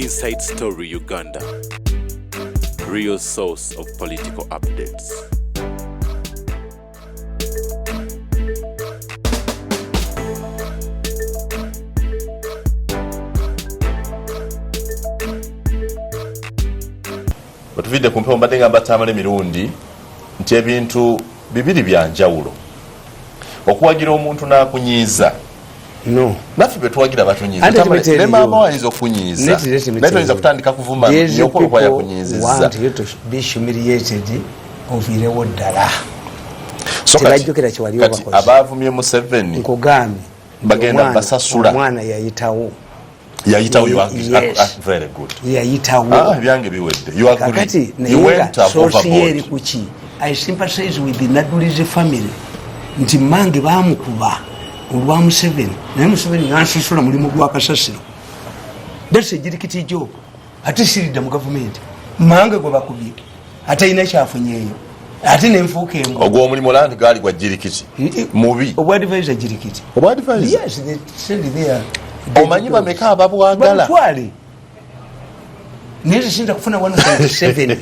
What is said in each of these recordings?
Inside Story Uganda, real source of political updates. Batuvide kumpe ombadenga Tamale Mirundi nti ebintu bibiri byanjawulo okuwagira omuntu nakunyiiza no naffe betwagira batunyiiza Tamale ne maama wayinza okunyiiza neto yinza kutandika kuvuma yokolo kwa yakunyiiza want you to be humiliated ovirewo ddala so tebajjukira kiwaliwo bakozi abavumye Museveni nkugambye bagenda basasula omwana yayitawo you are very good yayitawo byange biwedde you are good you went overboard kuki I sympathize with the Nadulizi family nti mange bamukuba olwa Museveni naye Museveni nansasula mulimu gwa kasasiro that's a jirikiti job ate sirida mu government mange gwe bakubye ate ina kyafunyeyo ate nenfuuka emu ogwo omulimu landi gali gwa jirikiti mubi obwadvisor jirikiti obwadvisor yes they said there omanyi bameka ababwagala nezi sinda kufuna 1.7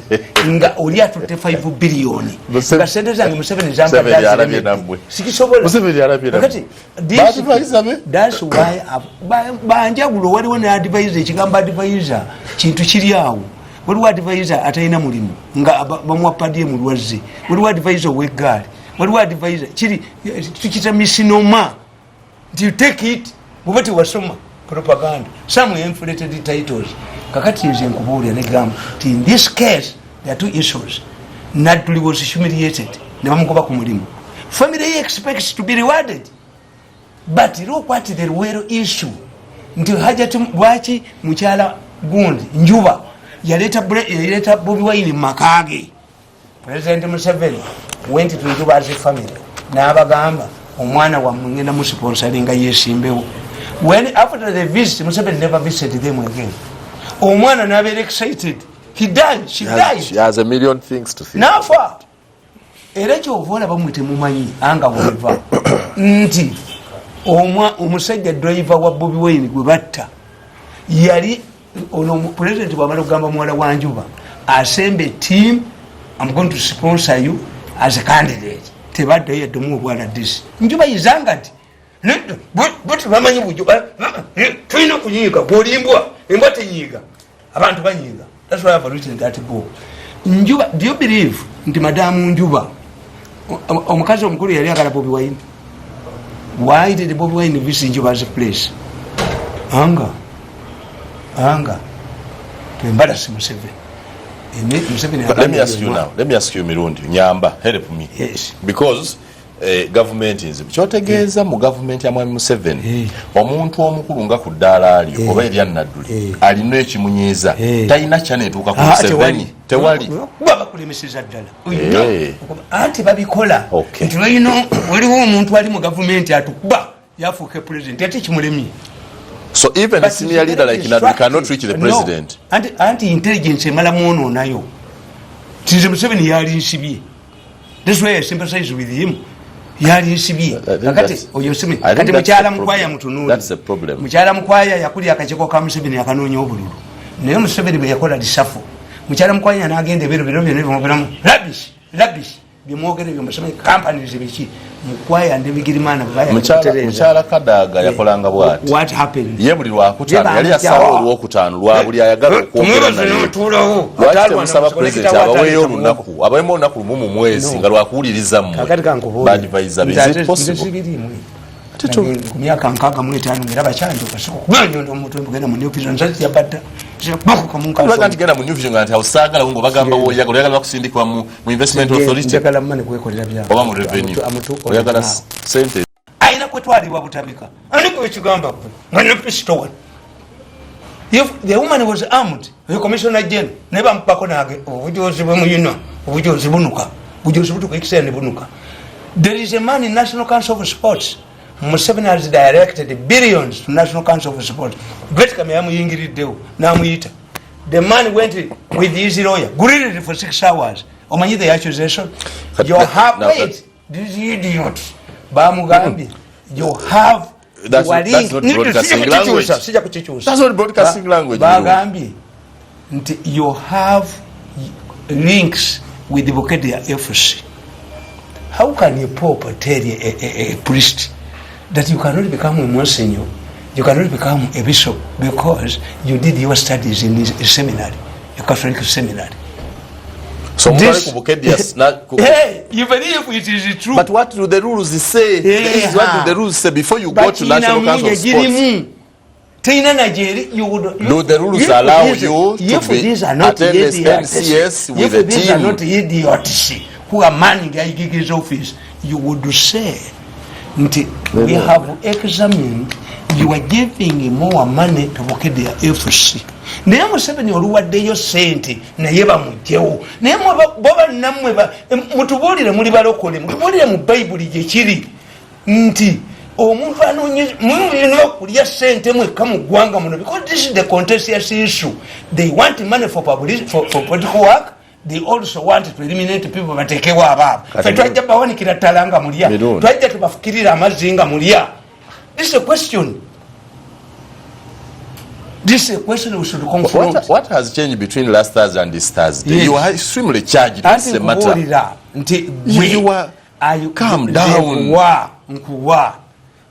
nga oli atutte 5 billion nga sente zange Museveni zamba dazi nabwe sikisobola Museveni yarabye kati that's why banjagulo waliwo ne advisor ekigamba advisor kintu kiri awo waliwo advisor atayina mulimu nga bamwapadye mu lwazi waliwo advisor w'eggaali waliwo advisor kiri tukita misinoma you take it bubati wasoma propaganda some inflated titles kakati nze nkubuulira ne gamba in this case there are two issues Natuli was humiliated ne bamugoba ku mulimu family expects to be rewarded but look what the real issue nti hajatu lwaki mukyala gundi njuba yaleta Bobi Wine makage President Museveni went to Njuba as a family n'abagamba omwana wa mungenda mu sponsoringa yesimbewo when after the visit Museveni never visited them again omwana n'abeera excited he died she has a million things to think nafa era kyovola bamwite mumanyi anga bweva nti omusajja driver wa Bobi Wine gwe batta yali ono president bwamala okugamba muwala wa Njuba assemble team I'm going to sponsor you as a candidate tebadde yaddumu obwala disi Njuba yizanga ti but bamanyi bujuba tulina kunyiga bwolimbwa embwa tenyiga abantu banyiga that's why I've written that book Njuba do you believe nti madamu Njuba omukazi omukulu yali agala Bobi Wine why did Bobi Wine visit Njuba as a place anga embarrass Museveni. Let me ask you Mirundi nyamba help me yes because government is kyotegeeza mu government ya Mwami Museveni omuntu omukulu nga ku ddaala alyo oba erya Nadduli alina ekimunyiiza talina kyaneetuuka ku Museveni tewali babakulemeseza ddala anti babikola nti waliwo omuntu ali mu government atukuba yafuuka president ate kimulemye. So even a senior leader like Nadduli cannot reach the president. Anti intelligence emala muono nayo. Since Museveni yali nsibye. That's why I sympathize with him. Yali nsibye. Kakati oyosime. Kati mukyala mukwaya mutunuli. That's the problem. Mukyala mukwaya yakuli akacheko ka Museveni yakanoonya obululu. Naye Museveni bwe yakola disafo. Mukyala mukwaya n'agenda biro byonna rubbish. Bimwogere byo Museveni companies biki. Mukwaya Ndebigirimana baya mukyala Kadaga yakolanga bwati what happened ye buli lwakutano yali asawo olwokutano lwa buli ayagala okwogera naye lwaki musaba president abaweeyo olunaku abaweemu olunaku lumu mu mwezi nga lwakuwuliriza mmwe badvisor is possible ku myaka 65 ngera bakyanjo kasoko kubanyondo omuntu mbugenda mu new vision nzati yabadda bako kamunka so ntigenda mu new vision nganti awusagala ngo bagamba oyagala kusindikwa mu investment authority njagala mane kwekolera bya oba mu revenue oyagala sente aina kwetwalibwa butabika aliko ekigamba ko ngana pistol if the woman was armed the commissioner general neba mpako nage obujozi bwemuyino obujozi bunuka ikisene bunuka. There is a man in National Council of Sports Museveni has directed billions to National Council of Sports. Great Kamayamu Yingiridew, Namuyita. The man went with his lawyer, grilled for 6 hours. Omanyi the accusation? You have wait, this idiot. Bamugambi. You have That's not broadcasting language. That's not broadcasting language. Bagambye nti you have links with the Bukedia FC. How can a pope tell a priest that you cannot become a monsignor, you cannot become a bishop because you did your studies in a seminary, a Catholic seminary? So this, hey, even if it is true. But what do the rules say? This is what do the rules say before you go to National Council of Sports? Do the rules allow you to be attend NCS with a team? If these are not idiots who are manning his office, you would say, we have examined, you are giving more money to Bukedia FC. Naye Museveni oluwaddeyo sente naye bamugyewo naye boba nammwe mutubuulire muli balokole mutubuulire mu bayibuli gyekiri nti omuntu mulina okulya sente mwekka mu ggwanga muno because this is the contentious issue. They want money for political work. They also want to eliminate people batekewo abaabo fe twajja bawanikira ttala nga mulya twajja tubafukirira amazzi nga mulya. This is a question. This is a question we should confront. What has changed between last Thursday and this Thursday? Yes. You are extremely charged. This is a matter. You are calm down.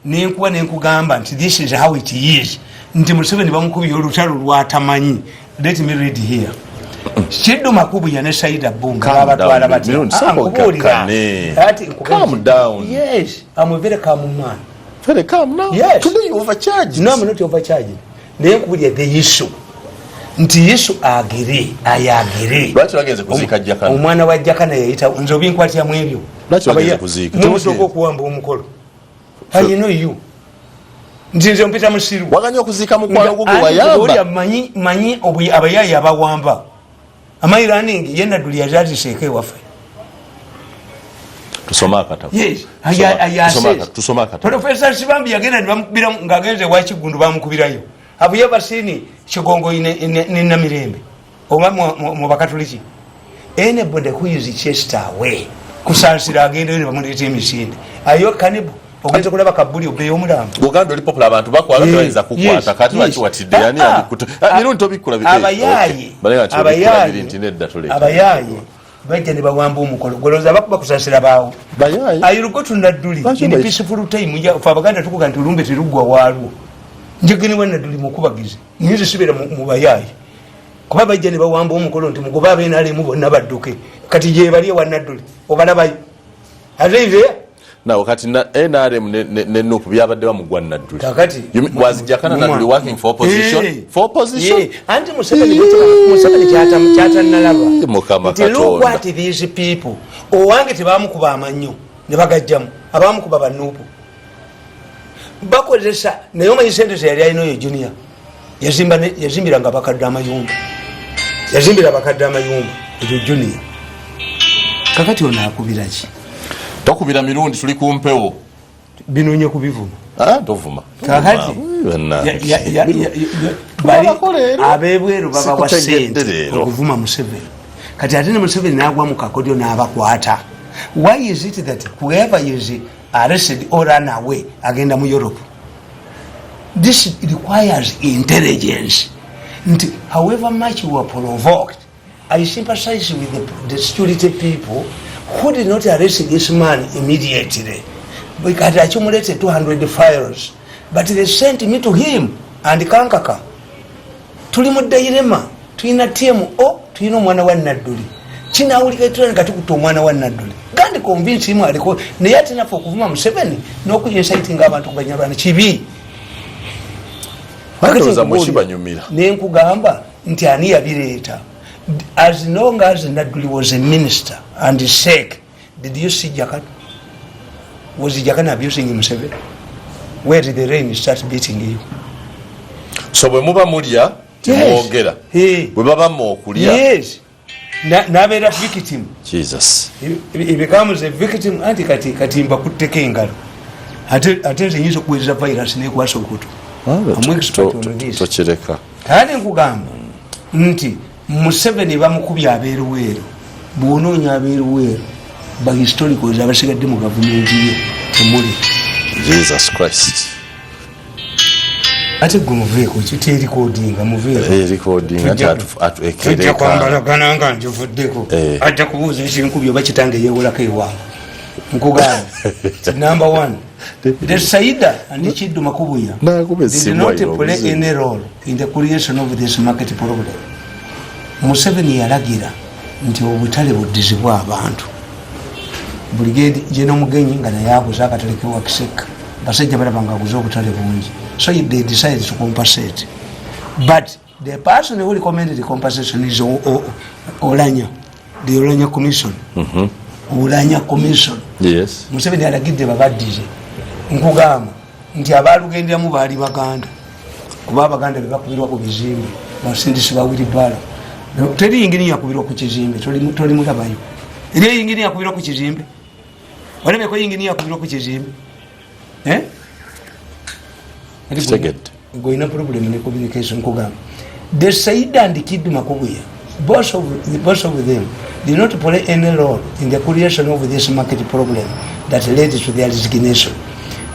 This is how it is. Let me read here. Shidu makubu ya Saida Bunga. Calm down. Yes, I'm a very calm man. Very calm now. Yes. Today you overcharged. No, I'm not overcharging. Naye kubulya the issue nti Yesu ayagire lwaki wagenze kuzika Jakana omwana wa Jakana yayita nze obinkwatya mu ebyo lwaki wagenze kuzika tumusoko kuwamba omukolo I know you nze mpita musiru waganya okuzika mukwano gwo wayamba manyi abayayi abawamba amairaning yenda duli yazazi seke wafe tusoma akatabo. Yes, tusoma akatabo. Professor Sibambi yagenda bamukubira ngagenze wakigundu bamukubirayo. Have you ever seen Chigongo in Namirembe? Oba mu bakatoliki. Anybody who is chased away kusansira agenda ne bamuleta emisinde. Ayo cannibal. Ogenda kulaba kabuli obeyo omulamu. Uganda oli popular abantu bakwala bayinza kukwata kati lwaki watidde yani abikuta. Mirundi obikula bikwe. Abayayi bajja ne bawamba omukolo goloza bakuba kusansira baawo bayayi ayiruko tunaduli in peaceful time ya fa baganda tukuga nti lumbe tirugwa walwo njegene wana duli mukubagize nizo sibera mu bayayi kuba bajja ne bawamba omukolo nti mugoba abenale mu bonna badduke kati je bali wanaduli obalabayo alive na wakati na NRM ne nupu byabadde bamugwanna duli kakati was Jakana na duli working for opposition for opposition anti Museveni chata nalaba mukama look what these people owange tebamukuba amanyo ne bagajjamu abamukuba banupu bakozesa naye omanyi sente ze yali alina yo junior yazimbira nga bakadde amayumba yazimbira bakadde amayumba ejo junior kakati ona akubira ki tokubira Mirundi tuli kumpewo binonye kubivuma tovuma kakati abebweru baba wa sente okuvuma Museveni kati ate ne Museveni n'agwa mu kakodyo n'abakwata. Why is it that whoever is arrested or run away agenda mu Europe? This requires intelligence. However much you are provoked, I sympathize with the security people who did not arrest this man immediately. Because I accumulated 200 files. But they sent me to him and Kankaka. Tuli mu dilemma, tulina tiemu tulina omwana wa Nadduli. Kinawulika tulina katukuta omwana wa Nadduli. Gandi convince him aliko naye ate nafe okuvuma Museveni n'okuyinsitinga abantu ku Banyarwanda kibi. Nenkugamba nti ani yabireeta. As long as Nadduli was a minister and sick, did you see Jakana? Was Jakana abusing Museveni? Where did the rain start beating you? So bwe muba mulya timwogera bwe baba mokulya yes nabera victim Jesus he becomes a victim anti kati mbakuteka engalo ate nyizo kuweza virus ne kwasa okutu tochireka kale nkugamba nti Museveni bamukubya abeeruweero bwonoonya abeeruweero ba historicals abasigadde mu gavumenti ye temuli Jesus Christ ate gwe muveeko kiti recordinga muveeko recording ate tujja kwambalagana nga njovuddeko ajja kubuuza ekinkubi oba kitange yeewolako ewaabwe nkugamba number one the Saida and Chidu Makubuya did not play any role in the creation of this market problem. Museveni yalagira nti obutale buddizibwa abantu brigade jeno mugenyi nga naye aguza akatale wa Kiseka basajja balabanga aguza obutale bungi, so they decided to compensate, but the person who recommended the compensation is Olanya, the Olanya Commission. Olanya Commission. Yes. Museveni yalagidde babaddize nkugamba nti abalugenderamu baali baganda kuba abaganda bebakubirwa ku bizimbe basindisi bawiri bala teri yingini yakubirwa ku kizimbe toli mulabayo eri yingini yakubirwa ku kizimbe wale ko yingini yakubirwa ku kizimbe goina problem ne communication nkugamba the Saida and Kid Makubuya both of them did not play any role in the creation of this market problem that led to their resignation.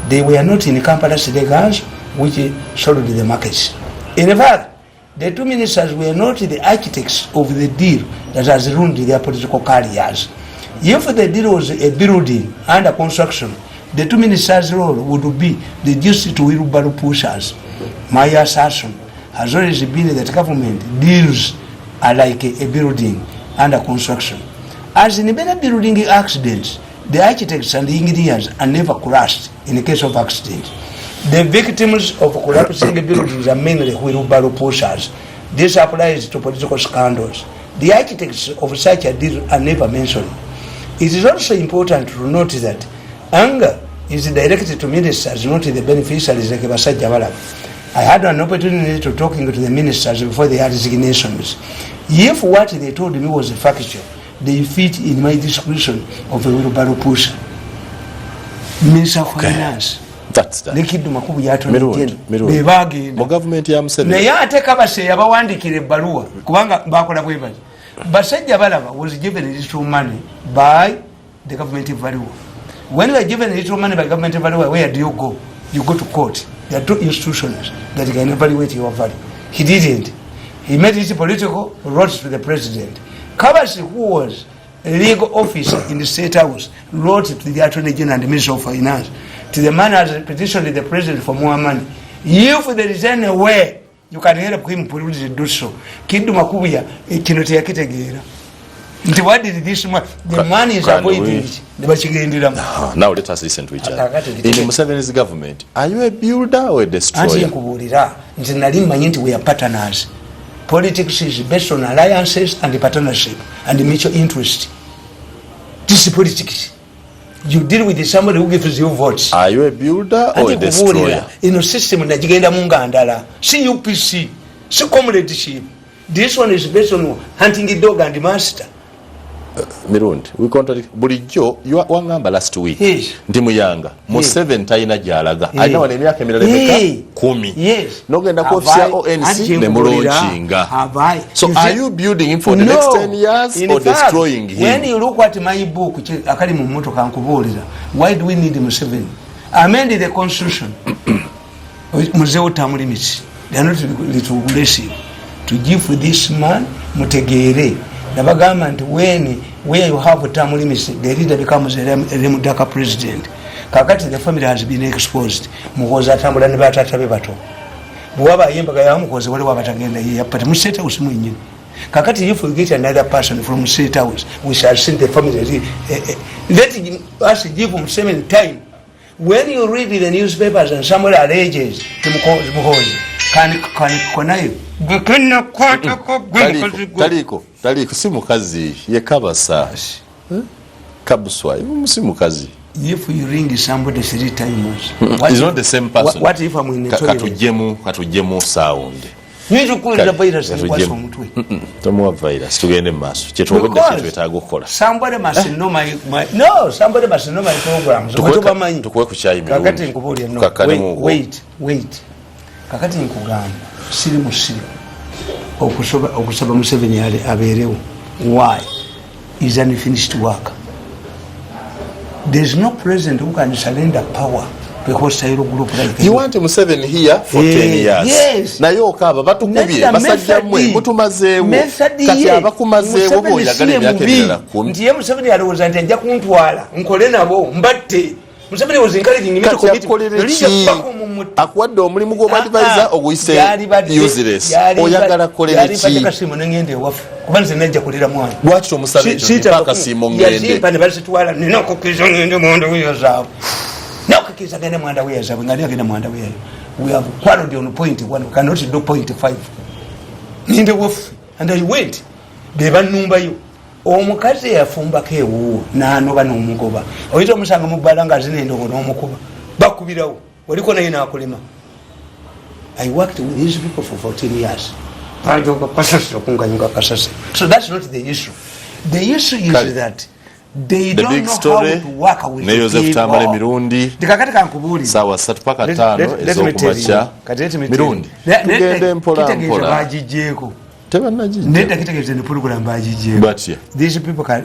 They were not in Kampala's legacy which solved the markets. In fact, the two ministers were not the architects of the deal that has ruined their political careers. If the deal was a building under construction, the two ministers' role would be reduced to wheelbarrow pushers. My assertion has always been that government deals are like a building under construction. As in many building accidents, the architects and the engineers are never crushed in the case of accidents. The victims of collapsing buildings are mainly wheelbarrow pushers. This applies to political scandals. The architects of such a deal are never mentioned. It is also important to note that anger is directed to ministers, not to the beneficiaries like Basajja Balaba. I had an opportunity to talking to the ministers before their resignations. If what they told me was factual, they fit in my description of a wheelbarrow pusher. Minister of Finance. That's that. Nekidu Makubu Mirundi. Bebagi. Mo government ya Museveni. Naye ate kabase yabawandikira ebbaluwa kubanga bakola bwe bali. Basajja Balaba was given little money by the government of Value. When you are given little money by government of Value, where do you go? You go to court. There are two institutions that can evaluate your value. He didn't. He made it political, wrote to the president. Kabasi, who was a legal officer in the State House, wrote to the Attorney General and the Minister of Finance, to the man as petitioned the president for more money. If there is any way you can help him to do so, Kindu Makubuya, it cannot take it again. What did this man? The money is avoided. Now let us listen to each other. In Museveni's government, are you a builder or a destroyer? We are partners. Politics is based on alliances and partnership and mutual interest. This is politics. You deal with somebody who gives you votes. Are you a builder or a destroyer? In a system that you get Mungandala, CUPC, comradeship. This one is based on hunting a dog and the master. Mirundi, we contradict bulijjo wangamba last week. Yes. Ndi muyanga. Museveni tayina gyalaga. Alina wane emyaka emirala emeka 10. Yes. Nogenda ku ofisi ya ONC ne mulonkinga. So are you building him for the next 10 years or destroying him? When you look at my book, akali mu mmotoka nkubuulira, why do we need Museveni? Amend the constitution. Muzeo term limits. They are not regressive. To give this man mutegere. Nabagamba nti where you have term limits, the leader becomes a Remudaka president. Kakati the family has been exposed. Muhoza atambula ne batata be bato. Bwaba yembaga ya mukozi wali wabatagenda ye but mu State House mwenye. Kakati if we get another person from State House, we shall send the family. Let us give him same time. When you read the newspapers and somebody alleges to Muhozi, can konayo. Taliko si mukazi ye kabasa. Kabuswa si mukazi. If you ring somebody 3 times, it's not the same person. What if I'm in the katujemu sound. You to call the virus and what's wrong with me? Tomo virus tugende maso. Somebody must know my somebody must know my programs. Tukuwe kuchai mirundi. Kakati nkubuli wait. Kakati nkugamba siri musiri okusaba Museveni yale aberewo. Why? Is unfinished work. There is no president who can surrender power because I group like you want Museveni here for 10 years. Yes. Na yo kaba batukubye basajja mwe mutumazeewo kati abakumazeewo bo yagala emyaka emirala 10. Ndiye Museveni alowooza nti ajja kuntwala nkole nabo mbatte. Museveni was encouraging me to commit. Akuwadde omulimu gw'obadvisor oguyise useless. Oyagala kolera ki? Yali kasimu ngende wafu. Kubanze najja kulira mwana. Lwaki tomusabye ekyo kasimu ngende? Yazimpa ne balisitwala nina okukiza ngende mwanda weyazaabu. Nakukiza ngende mwanda weyazaabu ngani agenda mwanda weyayo. We have quarreled on point 1. We cannot do point 5. Ninde wafu. And I went. Beba numba yo. Omukazi yafumbako ewuwo n'anoba n'omugoba oyita omusanga mu bbala zine endongo n'omukuba bakubirawo oliko naye n'akulema. I worked with these people for 14 years. So that's not the issue. The issue is that they the don't big know story, how to work with ne Joseph Tamale Mirundi ndikakati kankubuli sawa 3-5 ezokumacha Mirundi tugende mpola mpola bajijeeko tebanajije nenda kitegeeze ne program bajijeeko but yeah. These people can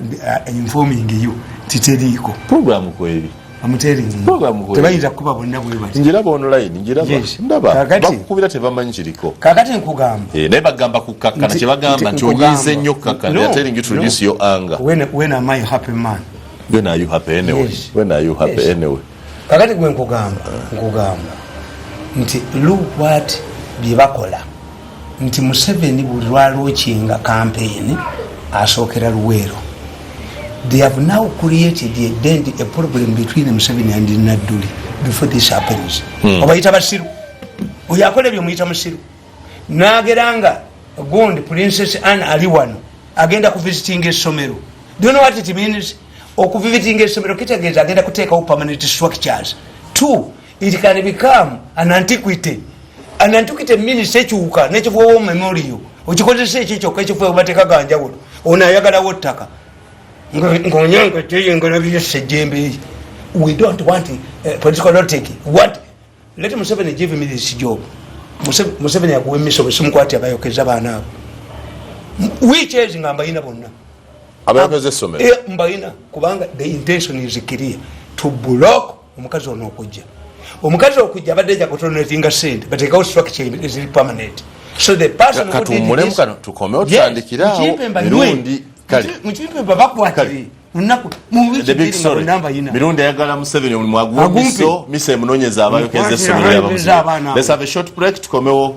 informing you titeriko program kweli program kweli tebayinza kuba bonna bwe bati njiraba online njiraba ndaba bakukubira tebamanyi kiriko kakati nkugamba naye bagamba kukakkana kye bagamba nti onyize nnyo kukakkana they are telling you to reduce your anger. When am I happy man? When are you happy anyway? Yes. When are you happy anyway? Kakati gwe nkugamba nti look what byebakola nti Museveni buli lwalwokinga campaign asookera Luweero. They have now created a problem between Museveni and Nadduli before this happens. Obayita basiru oyakola ebyo muyita musiru nageranga gondi Princess Anne ali wano agenda kuvisitinga essomero. Do you know what it means? Okuvisitinga essomero kitegeeza agenda kuteekawo permanent structures. 2, it can become an antiquity. An antiquity means ekyuka nekifuawo memorial okikozesa ekyo kyokka ekifuawo bateeka ganjawulo ono ayagalawo ttaka ngonyanga teyengala byesejjembe. We don't want political logic. What? Let Museveni give me this job. Museveni yakuwa emisomo simukwati abayokeza baana abo. Which is ngambayina bonna. Abayokeza essomero. Mbayina kubanga the intention is clear to block omukazi ono okujja. Omukazi okujja abadde ja kutonetinga sente bateekawo structure is permanent. So the person who did this tukome otandikira Mirundi kali mchimpe babakwatiri unaku the big story Mirundi ayagala Museveni omulimu agumbiso mise munonyeza abayokeza essomero y'abamuzi. Let's have a short break tukomewo